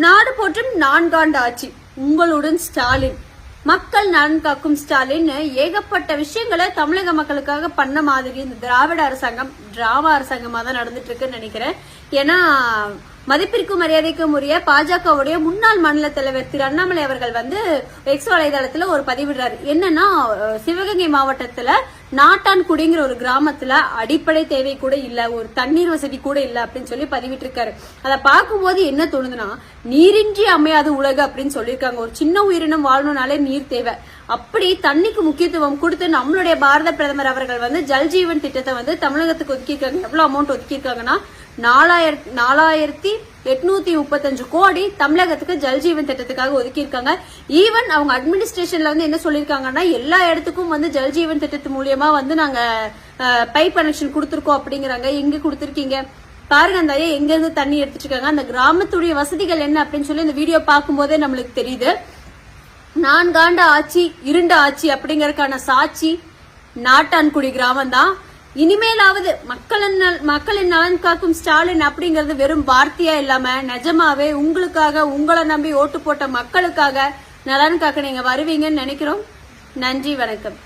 நாடு போற்றும் நான்காண்டு ஆட்சி உங்களுடன் ஸ்டாலின், மக்கள் நலன் காக்கும் ஸ்டாலின் ஏகப்பட்ட விஷயங்களை தமிழக மக்களுக்காக பண்ண மாதிரி இந்த திராவிட அரசாங்கம் டிராமா அரசாங்கமா தான் நடந்துட்டு இருக்குன்னு நினைக்கிறேன். ஏன்னா மதிப்பிற்கும் மரியாதைக்கும் உரிய பாஜகவுடைய முன்னாள் மாநில தலைவர் திரு அண்ணாமலை அவர்கள் எக்ஸ் வலைதளத்துல ஒரு பதிவிடுறாரு. என்னன்னா, சிவகங்கை மாவட்டத்துல நாட்டான்குடிங்கிற ஒரு கிராமத்துல அடிப்படை தேவை கூட இல்ல, ஒரு தண்ணீர் வசதி கூட இல்ல அப்படின்னு சொல்லி பதிவிட்டு இருக்காரு. அதை பார்க்கும்போது என்ன தோணுதுன்னா, நீரின்றி அமையாது உலகு அப்படின்னு சொல்லியிருக்காங்க. ஒரு சின்ன உயிரினம் வாழணும்னாலே நீர் தேவை. அப்படி தண்ணிக்கு முக்கியத்துவம் கொடுத்து நம்மளுடைய பாரத பிரதமர் அவர்கள் ஜல்ஜீவன் திட்டத்தை தமிழகத்துக்கு ஒதுக்கியிருக்காங்க. எவ்வளவு அமௌண்ட் ஒதுக்கியிருக்காங்கன்னா 4835 கோடி தமிழகத்துக்கு ஜல்ஜீவன் திட்டத்துக்காக ஒதுக்கியிருக்காங்க. ஈவன் அவங்க அட்மினிஸ்ட்ரேஷன்ல என்ன சொல்லிருக்காங்கன்னா, எல்லா இடத்துக்கும் ஜல்ஜீவன் திட்டத்து மூலியமா நாங்க பைப் கனெக்ஷன் கொடுத்திருக்கோம் அப்படிங்கிறாங்க. எங்க கொடுத்திருக்கீங்க பாருங்க, அந்த எங்க இருந்து தண்ணி எடுத்துட்டு இருக்காங்க, அந்த கிராமத்துடைய வசதிகள் என்ன அப்படின்னு சொல்லி இந்த வீடியோ பார்க்கும் போதே நம்மளுக்கு தெரியுது. 4 ஆண்டு ஆட்சி, இருண்ட ஆட்சி அப்படிங்கறதுக்கான சாட்சி நாட்டான்குடி கிராமம் தான். இனிமேலாவது மக்களின் நலன் காக்கும் ஸ்டாலின் அப்படிங்கறது வெறும் வார்த்தையா இல்லாம நிஜமாவே உங்களுக்காக, உங்களை நம்பி ஓட்டு போட்ட மக்களுக்காக நலன் காக்க நீங்க வருவீங்கன்னு நினைக்கிறோம். நன்றி, வணக்கம்.